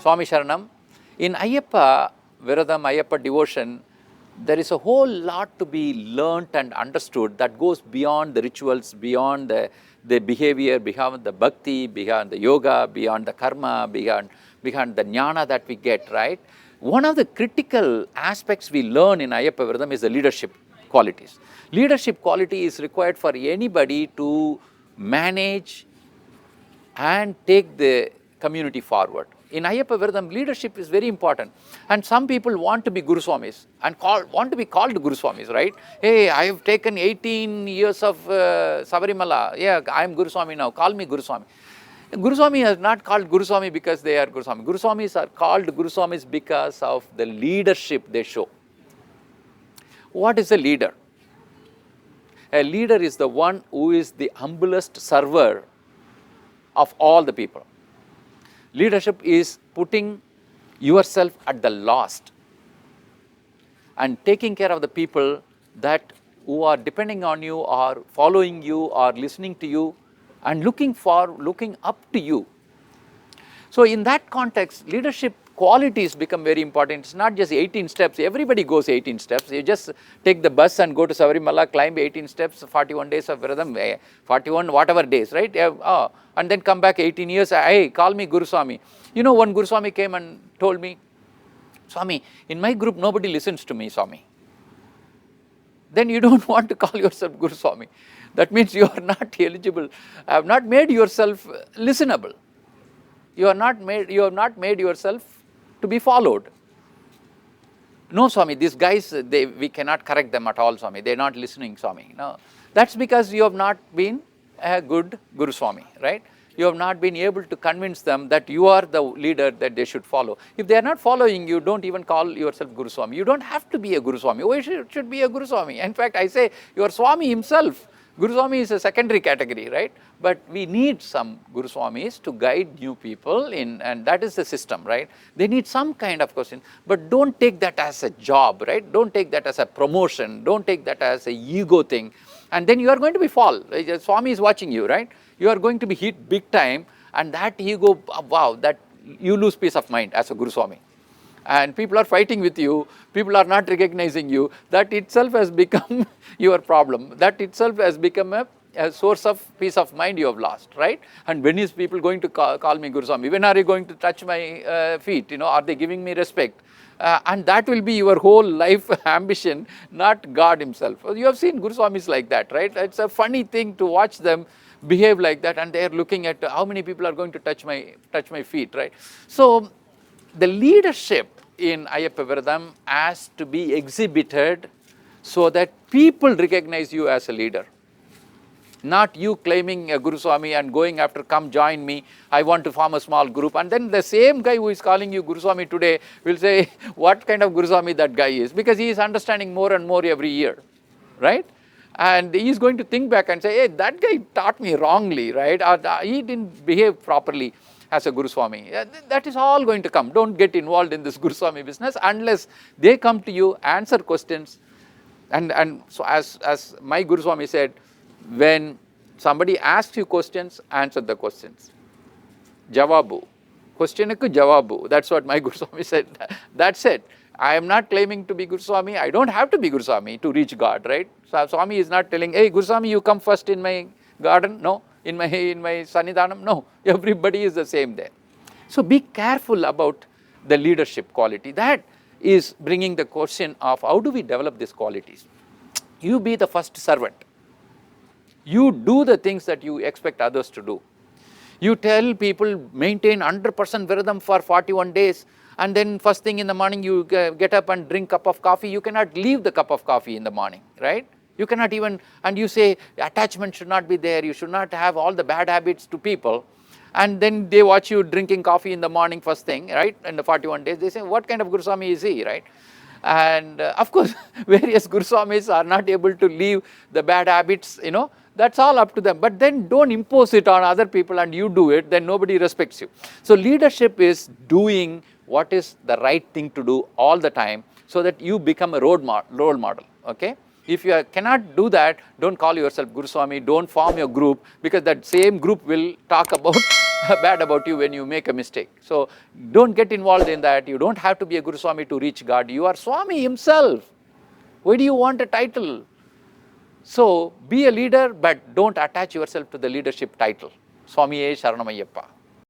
Swami Sharanam. In Ayyappa Vratham, Ayyappa devotion, there is a whole lot to be learnt and understood that goes beyond the rituals, beyond the behavior, beyond the bhakti, beyond the yoga, beyond the karma, beyond the jnana that we get, right? One of the critical aspects we learn in Ayyappa Vratham is the leadership qualities. Leadership quality is required for anybody to manage and take the community forward. In Ayyappa Vratham, leadership is very important. And some people want to be Guruswamis and want to be called Guruswamis, right? Hey, I have taken 18 years of Sabarimala. Yeah, I am Guruswami now. Call me Guruswami. Guruswami is not called Guruswami because they are Guruswami. Guruswamis are called Guruswamis because of the leadership they show. What is a leader? A leader is the one who is the humblest server of all the people. Leadership is putting yourself at the last and taking care of the people that who are depending on you or following you or listening to you and looking up to you. So in that context, leadership qualities become very important. It's not just 18 steps. Everybody goes 18 steps. You just take the bus and go to Sabarimala, climb 18 steps, 41 days of Vratham, 41 whatever days, right? And then come back 18 years, hey, call me Guruswami. You know, one Guruswami came and told me, Swami, in my group nobody listens to me, Swami. Then you don't want to call yourself Guruswami. That means you are not eligible, have not made yourself listenable. You have not made yourself to be followed. No, Swami, these guys, we cannot correct them at all, Swami. They are not listening, Swami. No, that's because you have not been a good Guruswami, right? You have not been able to convince them that you are the leader that they should follow. If they are not following you, don't even call yourself Guruswami. You don't have to be a Guruswami. Why should be a Guruswami? In fact, I say your Swami himself. Guruswami is a secondary category, right? But we need some Guruswamis to guide new people in, and that is the system, right? They need some kind of question, but don't take that as a job, right? Don't take that as a promotion. Don't take that as a ego thing. And then you are going to be fall. Swami is watching you, right? You are going to be hit big time, and that ego, wow, that you lose peace of mind as a Guruswami. And people are fighting with you, people are not recognizing you, that itself has become your problem. That itself has become a source of peace of mind you have lost, right? And when is people going to call me Guruswami? When are you going to touch my feet? You know, are they giving me respect? And that will be your whole life ambition, not God himself. You have seen Guruswamis like that, right? It's a funny thing to watch them behave like that, and they are looking at how many people are going to touch my feet, right? So the leadership in Ayyappa Vratham has to be exhibited so that people recognize you as a leader. Not you claiming a Guruswami and going after, come join me, I want to form a small group. And then the same guy who is calling you Guruswami today will say what kind of Guruswami that guy is, because he is understanding more and more every year, right? And he is going to think back and say, hey, that guy taught me wrongly, right? Or he didn't behave properly as a Guruswami. That is all going to come. Don't get involved in this Guruswami business unless they come to you, answer questions. And so as my Guruswami said, when somebody asks you questions, answer the questions. Jawabu. Questionku jawabu. That's what my Guruswami said. That's it. I am not claiming to be Guruswami. I don't have to be Guruswami to reach God, right? So Swami is not telling, hey, Guruswami, you come first in my garden. No. In my Sannidhanam. No. Everybody is the same there. So be careful about the leadership quality. That is bringing the question of how do we develop these qualities. You be the first servant. You do the things that you expect others to do. You tell people maintain 100% Vratham for 41 days, and then first thing in the morning you get up and drink cup of coffee. You cannot leave the cup of coffee in the morning, right? You cannot even, and you say attachment should not be there, you should not have all the bad habits to people. And then they watch you drinking coffee in the morning first thing, right? In the 41 days, they say, what kind of Guruswami is he, right? And of course, various Guruswamis are not able to leave the bad habits, you know, that's all up to them. But then don't impose it on other people and you do it, then nobody respects you. So leadership is doing what is the right thing to do all the time so that you become a role model, okay? If you cannot do that, don't call yourself Guruswami, don't form your group, because that same group will talk about bad about you when you make a mistake. So don't get involved in that. You don't have to be a Guruswamy to reach God. You are Swami himself. Why do you want a title? So be a leader, but don't attach yourself to the leadership title. Swamiye Sharanam Ayyappa.